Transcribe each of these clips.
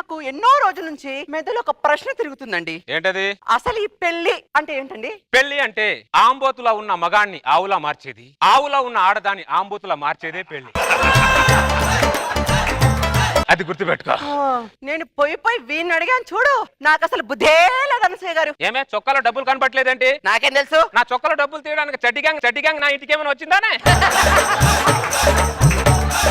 నాకు ఎన్నో రోజుల నుంచి మెదలో ఒక ప్రశ్న తిరుగుతుందండి. ఏంటది? అసలు ఈ పెళ్లి అంటే ఏంటండి? పెళ్లి అంటే ఆంబోతులా ఉన్న మగాన్ని ఆవులా మార్చేది, ఆవులా ఉన్న ఆడదాన్ని ఆంబోతులా మార్చేదే పెళ్లి. అది గుర్తుపెట్టుకో. నేను పోయి వీడిని అడిగాను చూడు, నాకు అసలు బుద్ధే లేదు అనసూయ గారు. ఏమే చొక్కాలో డబ్బులు కనపట్లేదంటే? నాకేం తెలుసు? నా చొక్కాలో డబ్బులు తీయడానికి చడ్డి గ్యాంగ్ నా ఇంటికి ఏమైనా వచ్చిందానే?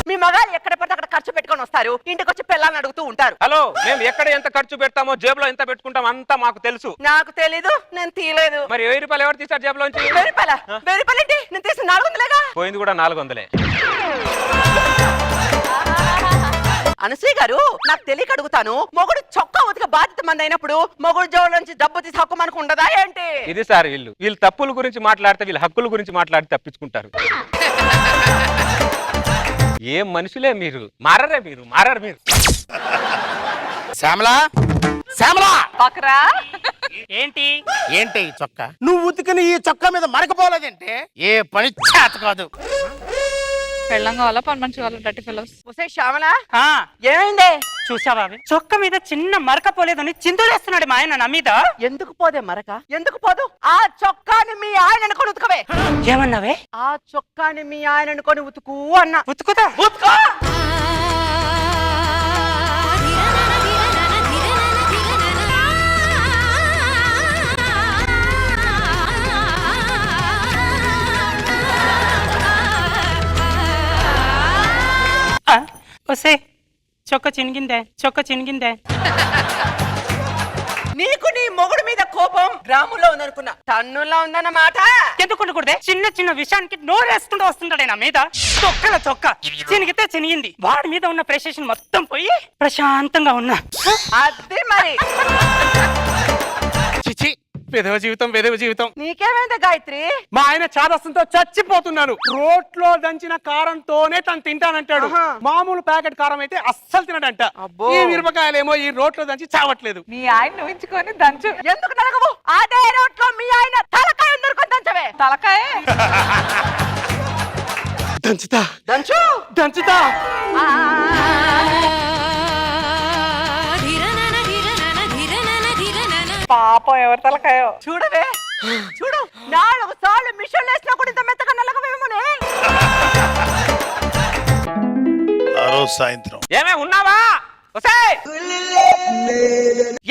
మీ మగాళ్ళు ఎక్కడ పడితే అక్కడ ఖర్చు పెట్టుకొని వస్తారు, ఇంటికి వచ్చి పిల్లల్ని అడుగుతూ ఉంటారు. హలో, మేము ఎక్కడ ఎంత ఖర్చు పెడతామో జేబులో ఎంత పెట్టుకుంటాం అంతా మాకు తెలుసు. నాకు తెలీదు, నేను తీయలేదు. మరి 1000 రూపాయలు ఎవరు తీసారు జేబులోంచి? 1000 రూపాయలు ఏంటి? నేను తీసి 400లేగా. పోయింది కూడా 400లే. అనసూయ గారు, నాకు తెలియక అడుగుతాను, మొగుడు చొక్కా ఉతిక బాధ్యత మంది అయినప్పుడు మొగుడు జోబుల నుంచి డబ్బు తీసి హక్కు మనకు ఉండదా ఏంటి? ఇది సార్ వీళ్ళు తప్పుల గురించి మాట్లాడితే వీళ్ళ హక్కుల గురించి మాట్లాడి తప్పించుకుంటారు. ఏం మనుషులే మీరు, మారరే మీరు. శ్యామలా, శ్యామలా, పక్కరా. ఏంటి ఈ చొక్కా? నువ్వు ఉతికిన ఈ చొక్కా మీద మరకపోలేదంటే ఏ పని చేత కాదు. పెళ్ళం కావాలా పని మంచి కావాలా? Dirty fellows. ఒసే శ్యామల, ఏమైంది? చూసావా చొక్క మీద చిన్న మరక పోలేదని చిందులేస్తున్నాడు మా ఆయన నా మీద. ఎందుకు పోదే మరక? ఎందుకు పోదు? ఆ చొక్కాని మీ ఆయన అనుకొని ఉతుకవే. ఏమన్నావే? ఆ చొక్కాని మీ ఆయన అనుకొని ఉతుకు అన్నా. ఉతుకుతా. ఉతుకో. వసే చొక్క చినిగిందే. నీకు నీ మొగుడు మీద కోపం గ్రాములో ఉందనుకున్నా, టన్నుల్లో ఉందన్నమాట. ఎందుకు ఉండకూడదే? చిన్న విషయానికి నోరేసుకుంటూ వస్తుంటాడే నా మీద. చొక్క చినిగితే చినిగింది. వాడి మీద ఉన్న ప్రెషర్ మొత్తం పోయి ప్రశాంతంగా ఉన్నా. అది మరి. చిచి, వెధవ జీవితం. నీకేమైంది గాయత్రి? మా ఆయన చాదస్తంతో చచ్చిపోతున్నాను. రోట్లో దంచిన కారంతోనే తను తింటానంటాడు. మామూలు ప్యాకెట్ కారం అయితే అస్సలు తినడంట. ఈ మిరపకాయలేమో ఈ రోట్లో దంచి చావట్లేదు. మీ ఆయన ఉంచుకొని దంచు. ఎందుకు నరగవు? అదే రోట్లో మీ ఆయన తలకాయ ఉందనుకొని దంచవే. తలకాయ దంచుతా. పాపం ఎవరి తలకాయో. చూడవే, చూడు, 4 సార్లు మిషన్ వేసినా కూడా ఇంత మెత్తగా నల్లగవేమోనే. ఆ రోజు సాయంత్రం ఏమే ఉన్నావా?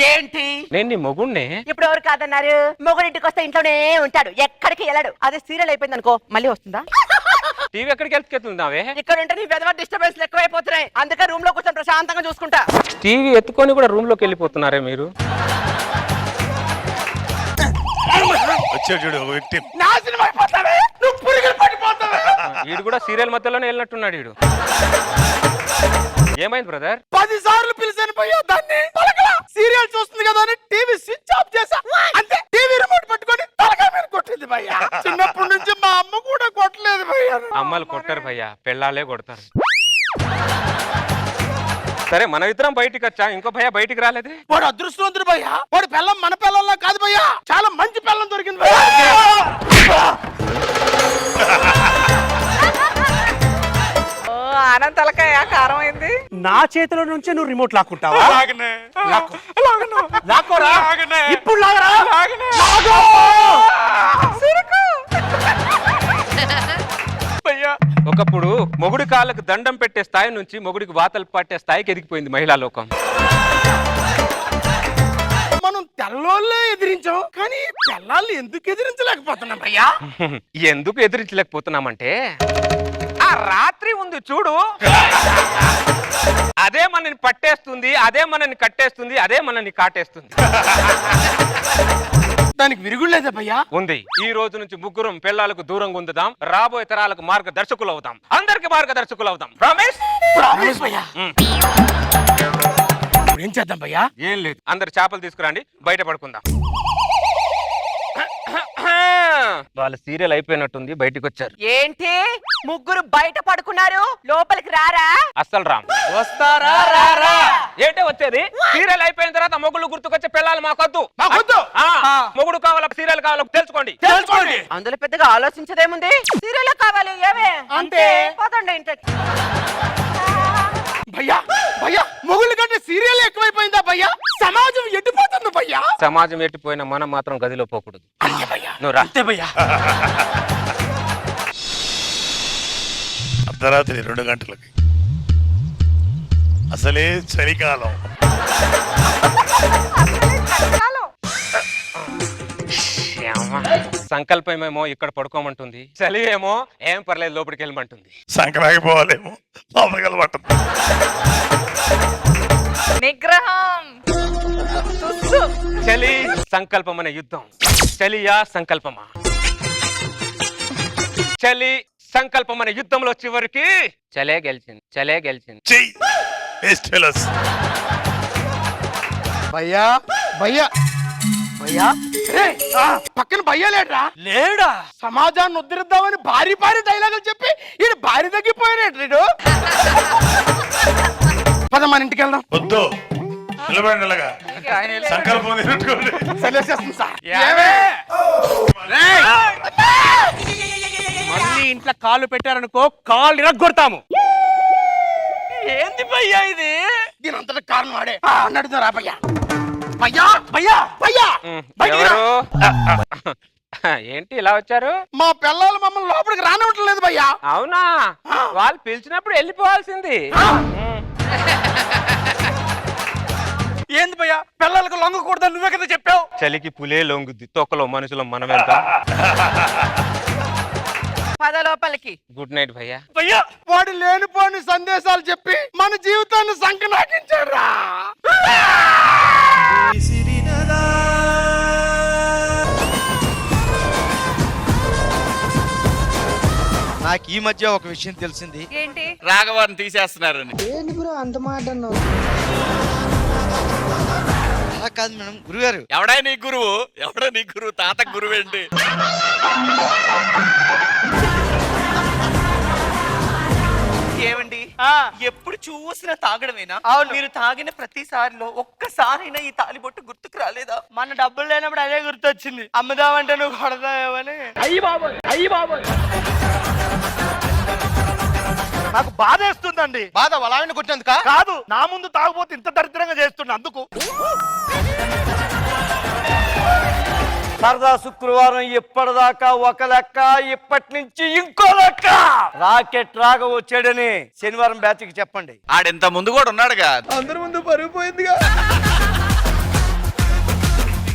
ఏంటి? నేను నీ మొగుణ్ణే. ఇప్పుడు ఎవరు కాదన్నారు? మొగుడింటికి వస్తే ఇంట్లోనే ఉంటాడు, ఎక్కడికి వెళ్ళాడు. అదే సీరియల్ అయిపోయింది అనుకో, మళ్ళీ వస్తుందా? టీవీ ఎక్కడికి వెళ్తున్నావే? ఇక్కడ ఉంటే నీ వెదవ డిస్టర్బెన్స్ ఎక్కువైపోతున్నాయి, అందుకే రూమ్ లో కూర్చొని ప్రశాంతంగా చూసుకుంటా. టీవీ ఎత్తుకొని కూడా రూమ్ లోకి వెళ్ళిపోతున్నారే మీరు. వచ్చాడు చూడు ఒక వ్యక్తి. నాశనం అయిపోతావే, నువ్వు పురుగులు పడిపోతావే. వీడు కూడా సీరియల్ మధ్యలోనే వెళ్ళినట్టున్నాడు వీడు. ఏమైంది బ్రదర్? 10 సార్లు పిలిచాను పోయా దాన్ని. సీరియల్ చూస్తుంది కదా అని టీవీ స్విచ్ ఆఫ్ చేసా. అంతే, టీవీ రిమోట్ పట్టుకొని తలకాయ మీద కొట్టింది భయ్యా. చిన్నప్పటి నుంచి మా అమ్మ కూడా కొట్టలేదు భయ్యా. అమ్మలు కొట్టారు భయ్యా, పెళ్ళాలే కొడతారు. సరే, మన ఇద్దరం బయటికి వచ్చా, ఇంకో భయ్యా బయటికి రాలేదే. వాడు అదృష్టవంతుడు భయ్యా. వాడు పిల్లం మన పిల్లల్లా కాదు భయ్యా, చాలా మంచి పిల్లం దొరికింది భయ్యా. ఆనంద్ తలకాయ కారం అయింది. నా చేతిలో నుంచి నువ్వు రిమోట్ లాక్కుంటావా? లాక్కోరా. ఇప్పుడు లాగరా. ఒకప్పుడు మొగుడి కాళ్ళకు దండం పెట్టే స్థాయి నుంచి మొగుడికి వాతలు పట్టే స్థాయికి ఎదిగిపోయింది మహిళా లోకం. మనం తెల్లోళ్ళే ఎదిరించాం, కానీ పిల్లల్ని ఎందుకు ఎదిరించలేకపోతున్నాం భయ్యా? ఎందుకు ఎదిరించలేకపోతున్నామంటే, ఆ రాత్రి ఉంది చూడు, అదే మనని పట్టేస్తుంది, అదే మనని కట్టేస్తుంది, అదే మనని కాటేస్తుంది. దానికి విరుగులేదా భయ్యా? ఉంది. ఈ రోజు నుంచి ముగ్గురం పిల్లలకు దూరంగా ఉందాం, రాబోయే తరాలకు మార్గదర్శకులు అవుదాం, అందరికి మార్గదర్శకులు అవుదాం. ప్రామిస్ భయ్యా. ఏం చేద్దాం భయ్యా? ఏం లేదు, అందరు చేపలు తీసుకురండి, బయట పడుకుందాం. వాళ్ళ సీరియల్ అయిపోయినట్టుంది, బయటికి వచ్చారు. ఏంటి ముగ్గురు బయట పడుకున్నారు, లోపలికి రారా? అస్సలు రామ్. వస్తారా? ఏంటే వచ్చేది? సీరియల్ అయిపోయిన తర్వాత మొగుళ్ళు గుర్తుకొచ్చే పిల్లలు మాకొద్దు. మొగుడు కావాలా సీరియల్ కావాలో తెలుసుకోండి. అందులో పెద్దగా ఆలోచించదేముంది, సీరియల్ కావాలి ఏమే అంతే. పదండి ఇంటికి. భయ్యా మొగుళ్ళ కంటే సీరియల్ ఎక్కువైపోయి భయ్యా సమాజం ఎట్టిపోతుంది భయ్యా. సమాజం ఎట్టిపోయినా మనం మాత్రం గదిలో పోకూడదు. అంతే భయ్యా. నువ్వు రా. అంతే భయ్యా. అర్ధరాత్రి 2 గంటలకి అసలే చలికాలం. సంకల్పమేమో ఇక్కడ పడుకోమంటుంది, చలి ఏమో ఏం పర్లేదు లోపలికి వెళ్ళమంటుంది. సంక్రాంతి పోవాలేమో లోపలికి వెళ్ళమంటుంది. నిగ్రహం. తుస్సు. చలి సంకల్పం అనే యుద్ధం. చలియా సంకల్పమా? చలి సంకల్పం అనే యుద్ధంలో చివరికి చలే గెలిచింది. చలే గెలిచింది. చెయ్యి వేస్ట్ ఫెలోస్. భయ్యా భయ్యా భయ్యా ఏయ్, పక్కన భయ్యా లేడ్రా. లేడా? సమాజాన్ని ఉద్ధరిద్దామని భారీ భారీ డైలాగులు చెప్పి ఈయన భారీ తగ్గిపోయాడు. పద మన ఇంటికి వెళ్దాం. వద్దు, నిలబడి అలాగా సంకల్పం నిలుచుకోండి. సరిచేస్తుంది సార్. మళ్ళీ ఇంట్లో కాళ్ళు పెట్టారనుకో, కాళ్ళు ఇరగొడతాము. ఏంది భయ్యా ఇది? దీని అంతటి కారణం వాడే అన్నడుతున్నా రా భయ్యా. భయ్యా భయ్యా భయ్యా బయటికి రా. ఎవరు? ఏంటి ఇలా వచ్చారు? మా పిల్లలు మమ్మల్ని లోపలికి రానివ్వట్లేదు భయ్యా. అవునా? వాళ్ళు పిలిచినప్పుడు వెళ్ళిపోవాల్సింది. ఏంది భయ్యా, పిల్లలకు లొంగకూడదని నువ్వే కదా చెప్పావు. చలికి పులే లొంగుద్ది, తొక్కలో మనుషులు మనం వెళ్తాం. పద లోపలికి. గుడ్ నైట్ భయ్యా. భయ్యా వాడు లేనిపోని సందేశాలు చెప్పి మన జీవితాన్ని సంకనాకించాడు రా. నాకు ఈ మధ్య ఒక విషయం తెలిసింది. ఏంటి? రాఘవాన్ని తీసేస్తున్నారని. ఏంటి బ్రో అంత మాట అన్నావు? అలా కాదు మేడం, గురుగారు. ఎవడా నీ గురువు? ఎవడా నీ గురువు? తాత గురువు ఏంటి? ఏమండి, ఎప్పుడు చూసినా తాగడమేనా? మీరు తాగిన ప్రతిసారిలో ఒక్కసారైనా ఈ తాలిబొట్టు గుర్తుకు రాలేదా? మన డబ్బులు లేనప్పుడు అదే గుర్తొచ్చింది. అమ్ముదామంటే నువ్వు కొడతావని. నాకు బాధ వేస్తుందండి. బాధ వాళ్ళని కొట్టినందుక కాదు, నా ముందు తాగుపోతే ఇంత దరిద్రంగా చేస్తున్నా అందుకు. సరదా శుక్రవారం ఇప్పటిదాకా ఒక లెక్క, ఇప్పటి నుంచి ఇంకో లెక్క. రాకెట్ రాగా వచ్చాడని శనివారం బ్యాచ్ కి చెప్పండి. ఆడింత ముందు కూడా ఉన్నాడుగా. అందరి ముందు పరుగు పోయిందిగా.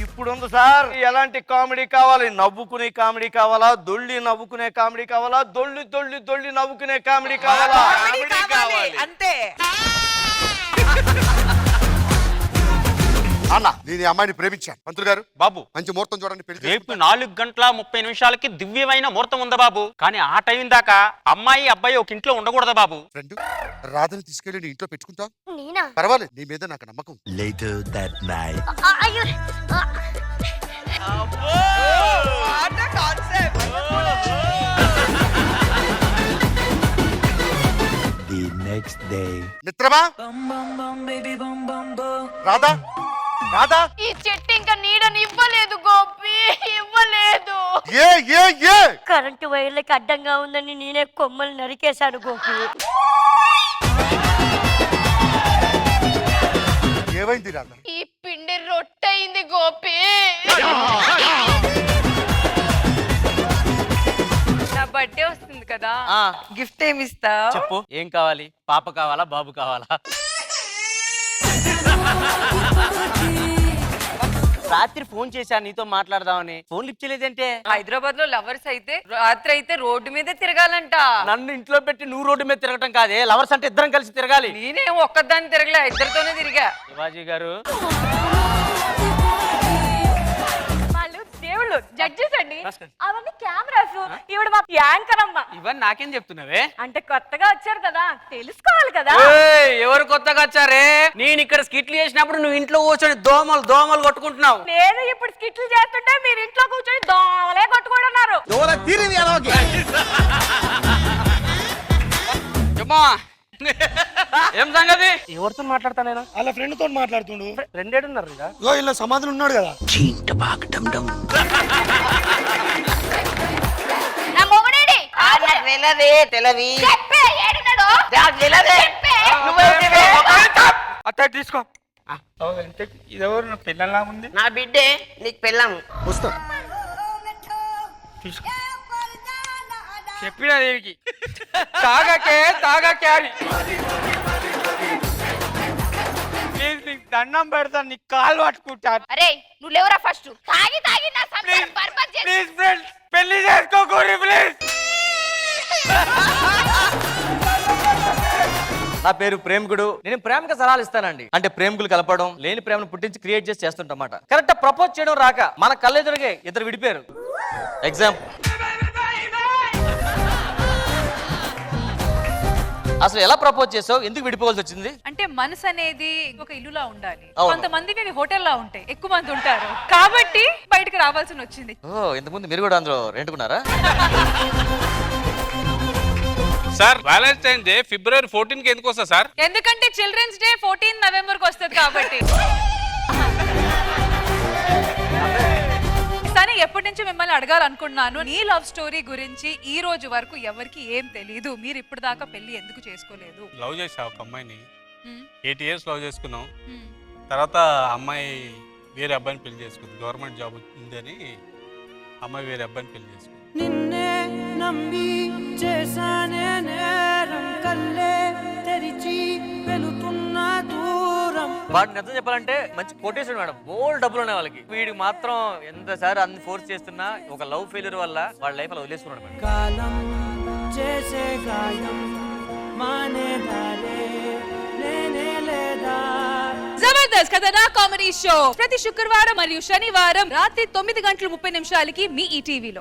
ఇప్పుడు ఉంది సార్. ఎలాంటి కామెడీ కావాలి? నవ్వుకునే కామెడీ కావాలా? దొల్లి నవ్వుకునే కామెడీ కావాలా? దొల్లి దొల్లి దొల్లి నవ్వుకునే కామెడీ కావాలా? అంతే. అన్న నేను ఈ అమ్మాయిని ప్రేమించాను. మంత్రులు గారు బాబు, మంచి ముహూర్తం చూడండి, పెళ్లి రేపు 4:30 దివ్యమైన ముహూర్తం ఉందా బాబు? కానీ ఆ టైం దాకా అమ్మాయి అబ్బాయి ఒక ఇంట్లో ఉండకూడదా బాబు? ఫ్రెండ్ రాధని తీసుకెళ్లి నీ ఇంట్లో పెట్టుకుంటా. నేనా? పర్వాలేదు, నీ మీద నాకు నమ్మకం. అయ్యో మిత్రమా రాధా, రాధా ఈ చెట్టు ఇంకా నీడని ఇవ్వలేదు గోపి, ఇవ్వలేదు. ఏ ఏ ఏ కరెంటు వైర్లకి అడ్డంగా ఉందని నేనే కొమ్మలు నరికేశాను గోపి. ఏమైంది రాధా? ఈ పిండి రొట్టయింది గోపి. నా బర్త్డే వస్తుంది కదా, గిఫ్ట్ ఏమి ఇస్తావు? చెప్పు, ఏం కావాలి? పాప కావాలా, బాబు కావాలా? రాత్రి ఫోన్ చేశా నీతో మాట్లాడదామని, ఫోన్ లిఫ్ట్ చేయలేదంటే. హైదరాబాద్ లో లవర్స్ అయితే రాత్రి అయితే రోడ్డు మీదే తిరగాలంట. నన్ను ఇంట్లో పెట్టి నువ్వు రోడ్డు మీద తిరగటం కాదే, లవర్స్ అంటే ఇద్దరం కలిసి తిరగాలి. నేనేం ఒక్కదాన్ని తిరగలే, ఇద్దరితోనే తిరిగా. శివాజీ గారు వాళ్ళు దేవుళ్ళు, జడ్జెస్ అండి. అవన్నీ కెమెరాస్. ఈవిడ మా యాంకర్ అమ్మ. ఇవన్నీ నాకేం చెప్తున్నావే? అంటే కొత్తగా వచ్చారు కదా, తెలుసుకోవాలి కదా. ఏయ్, ఎవరు కొత్తగా వచ్చారే? నేను ఇక్కడ స్కిట్లు చేసినప్పుడు నువ్వు ఇంట్లో కూర్చొని దోమలు దోమలు కొట్టుకుంటున్నావు. నేను ఇప్పుడు స్కిట్లు చేస్తుంటే మీరు ఇంట్లో కూర్చొని దోమలే కొట్టుకుంటున్నారు. ఏం సంగతి? ఎవరితో మాట్లాడతానేనా? అలా ఫ్రెండ్ తోటి మాట్లాడుతుండు. రెండేడున్నారు ఇక. ఇలా సమాధానం ఉన్నాడు కదా. నా మొగుడేడి? తెలవి చెప్పే, ఏడున్నాడు? చెప్పే. అత్త తీసుకో. ఇదెవరు నా పిల్లలా ఉంది నా బిడ్డే నీకు పెళ్ళాం. వస్తా. చెప్పిన దేనికి తాగకే అని ప్లీజ్ నీకు దండం పెడతాను, నీకు కాలు పట్టుకుంటాను. అరే నువ్వు లేవరా ఫస్ట్. తాగి తాగి నా సంసారం బర్బాద్ చేసి ప్లీజ్ ఫ్రెండ్స్ పెళ్లి చేసుకోకూడదు ప్లీజ్. నా పేరు ప్రేమికుడు. నేను ప్రేమకు సలహాలు ఇస్తానండి. అంటే ప్రేమికులు కలపడం, లేని ప్రేమను పుట్టించి క్రియేట్ చేసి చేస్తుంటమాట. కరెక్ట్ ప్రపోజ్ చేయడం రాక మన కళ్ళెదురుగే ఇద్దరు విడిపోయారు. ఎగ్జాంపుల్, అసలు ఎలా ప్రపోజ్ చేసావు, ఎందుకు విడిపోవాల్సి వచ్చింది? అంటే మనసు అనేది ఒక ఇల్లులా ఉండాలి. అవును. కొంతమందికి అది హోటల్లా ఉంటాయి, ఎక్కువ మంది ఉంటారు కాబట్టి బయటకు రావాల్సి వచ్చింది. ఓ, ఇంతకుముందు మీరు కూడా అందులో రెంటుకున్నారా? సార్ వ్యాలంటైన్ డే ఫిబ్రవరి 14 కి ఎందుకు వస్తా సార్? ఎందుకంటే చిల్డ్రన్స్ డే 14 నవంబర్ కి వస్తుంది కాబట్టి. కానీ ఎప్పటి నుంచి మిమ్మల్ని అడగాలనుకున్నాను, నీ లవ్ స్టోరీ గురించి ఈ రోజు వరకు ఎవరికి ఏం తెలీదు. మీరు ఇప్పుడు దాకా పెళ్లి ఎందుకు చేసుకోలేదు? లవ్ చేసావు ఒక అమ్మాయిని, హ్మ్. 8 years లవ్ చేసుకున్నాం. హ్మ్. తర్వాత అమ్మాయి వేరే అబ్బాయిని పెళ్లి చేసుకుంది. గవర్నమెంట్ జాబ్ ఉందని అమ్మాయి వేరే అబ్బాయిని పెళ్లి చేసుకుంది. నిన్నే నమ్మి చేసానే నేరం కల్లే తెరిచి వెలుతున్న దూరం. వాటి నిజం చెప్పాలంటే మంచి కొటేషన్ మేడం. బోల్డ్ డబ్బులు ఉన్నాయి వాళ్ళకి. వీడికి మాత్రం ఎంతసారి అన్ని ఫోర్స్ చేస్తున్నా ఒక లవ్ ఫెయిల్యూర్ వల్ల వాళ్ళ లైఫ్ అలా వదిలేసుకున్నాడు మేడం. కాలం చేసే గాయం మానేదాలే లేనే లేదా. జబర్దస్త్ కథనా కామెడీ షో ప్రతి శుక్రవారం మరియు శనివారం రాత్రి 9:30 మీ ఈటీవీలో.